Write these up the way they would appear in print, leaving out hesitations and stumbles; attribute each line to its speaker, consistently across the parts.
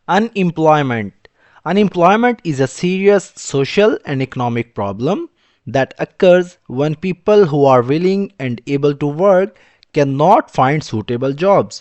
Speaker 1: Unemployment. Unemployment is a serious social and economic problem that occurs when people who are willing and able to work cannot find suitable jobs.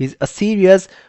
Speaker 1: is a serious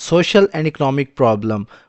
Speaker 1: social and economic problem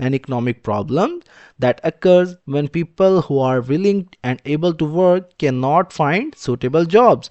Speaker 1: and economic problem that occurs when people who are willing and able to work cannot find suitable jobs.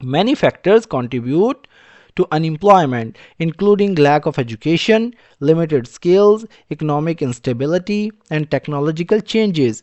Speaker 1: Many factors contribute to unemployment, including lack of education, limited skills, economic instability, and technological changes.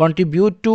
Speaker 1: contribute to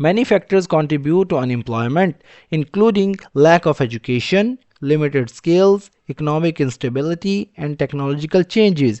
Speaker 1: Many factors contribute to unemployment, including lack of education, limited skills, economic instability and technological changes.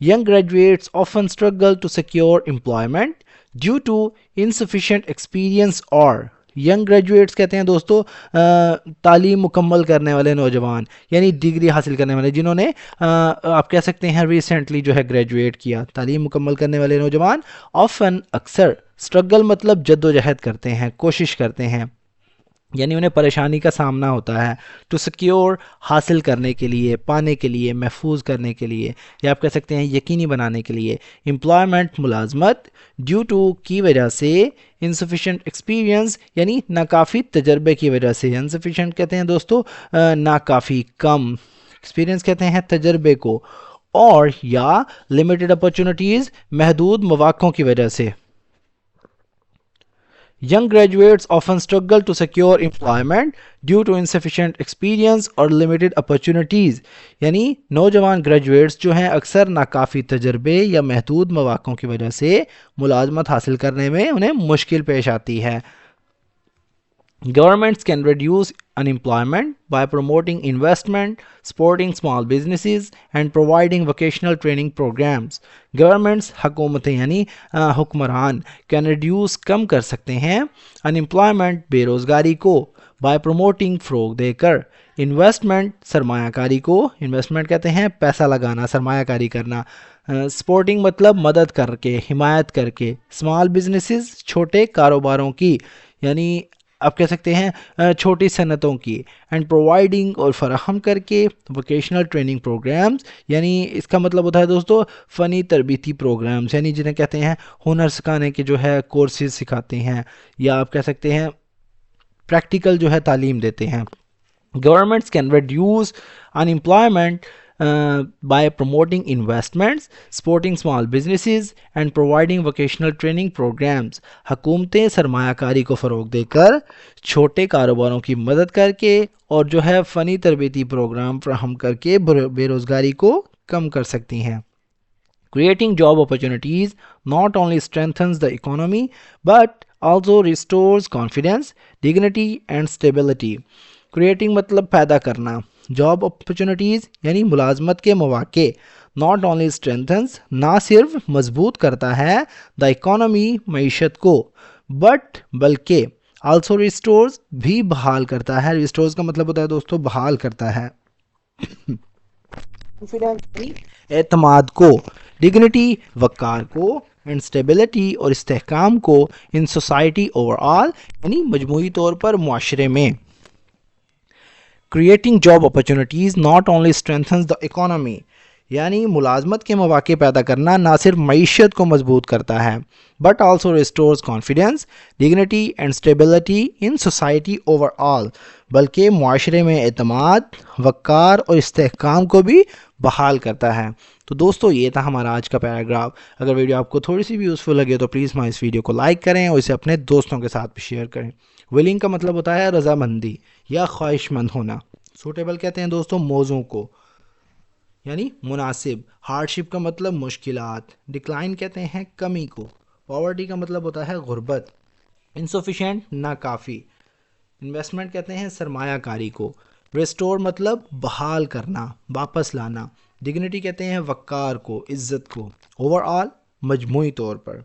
Speaker 1: Young graduates often struggle to secure employment due to insufficient experience or young graduates کہتے ہیں دوستو تعلیم مکمل کرنے والے نوجوان، یعنی degree حاصل کرنے والے، جنہوں نے آپ کہہ سکتے ہیں ریسنٹلی جو ہے گریجویٹ کیا. تعلیم مکمل کرنے والے نوجوان آفن اکثر اسٹرگل مطلب جد و جہد کرتے ہیں، کوشش کرتے ہیں، یعنی انہیں پریشانی کا سامنا ہوتا ہے ٹو سیکیور حاصل کرنے کے لیے، پانے کے لیے، محفوظ کرنے کے لیے، یا آپ کہہ سکتے ہیں یقینی بنانے کے لیے. امپلائمنٹ ملازمت ڈیو ٹو کی وجہ سے، انسفیشینٹ ایکسپیرینس یعنی ناکافی تجربے کی وجہ سے. انسفیشینٹ کہتے ہیں دوستو ناکافی، کم، ایکسپیرینس کہتے ہیں تجربے کو، اور یا لمیٹڈ اپرچونٹیز محدود مواقعوں کی وجہ سے. Young graduates often struggle to secure employment due to insufficient experience or limited opportunities. یعنی نوجوان گریجویٹس جو ہیں اکثر ناکافی تجربے یا محدود مواقعوں کی وجہ سے ملازمت حاصل کرنے میں انہیں مشکل پیش آتی ہے. Governments can reduce unemployment by promoting investment, supporting small businesses, and providing vocational training programs. Governments حکومتیں یعنی حکمران can reduce کم کر سکتے ہیں unemployment بے روزگاری کو by promoting فروغ دے کر investment سرمایہ کاری کو. investment کہتے ہیں پیسہ لگانا، سرمایہ کاری کرنا. سپورٹنگ مطلب مدد کر کے، حمایت کر کے. اسمال بزنسز چھوٹے کاروباروں کی، یعنی آپ کہہ سکتے ہیں چھوٹی صنعتوں کی. اینڈ پرووائڈنگ اور فراہم کر کے ووکیشنل ٹریننگ پروگرامز، یعنی اس کا مطلب ہوتا ہے دوستو فنی تربیتی پروگرامز، یعنی جنہیں کہتے ہیں ہنر سکھانے کے جو ہے کورسز سکھاتے ہیں، یا آپ کہہ سکتے ہیں پریکٹیکل جو ہے تعلیم دیتے ہیں. Governments can reduce unemployment by promoting investments, supporting small businesses and providing vocational training programs. حکومتیں سرمایہ کاری کو فروغ دے کر، چھوٹے کاروباروں کی مدد کر کے، اور جو ہے فنی تربیتی پروگرام فراہم کر کے بے روزگاری کو کم کر سکتی ہیں. Creating job opportunities not only strengthens the economy but also restores confidence, dignity and stability. Creating مطلب پیدا کرنا، جاب اپرچونٹیز یعنی ملازمت کے مواقع، ناٹ اونلی اسٹرینتھنس نہ صرف مضبوط کرتا ہے دا اکانومی معیشت کو، بٹ بلکہ آلسو ریسٹورز بھی بحال کرتا ہے. ریسٹورز کا مطلب ہوتا ہے دوستو بحال کرتا ہے اعتماد کو، ڈگنیٹی وقار کو، اینڈ اسٹیبلٹی اور استحکام کو ان سوسائٹی اوور آل یعنی مجموعی طور پر معاشرے میں. Creating job opportunities not only strengthens the economy, یعنی ملازمت کے مواقع پیدا کرنا نہ صرف معیشت کو مضبوط کرتا ہے but also restores confidence, dignity and stability in society overall, بلکہ معاشرے میں اعتماد، وقار اور استحکام کو بھی بحال کرتا ہے. تو دوستو یہ تھا ہمارا آج کا پیراگراف. اگر ویڈیو آپ کو تھوڑی سی بھی یوزفل لگے تو پلیز ہمارے اس ویڈیو کو لائک کریں اور اسے اپنے دوستوں کے ساتھ بھی شیئر کریں. ولنگ کا مطلب ہوتا ہے رضامندی یا خواہش مند ہونا. سوٹیبل کہتے ہیں دوستوں موضوع کو، یعنی مناسب. ہارڈ شپ کا مطلب مشکلات. ڈکلائن کہتے ہیں کمی کو. پاورٹی کا مطلب ہوتا ہے غربت. انسفیشینٹ ناکافی. انویسٹمنٹ کہتے ہیں سرمایہ کاری کو. ریسٹور مطلب بحال کرنا، واپس لانا. ڈگنیٹی کہتے ہیں وقار کو، عزت کو. اوور آل مجموعی طور پر.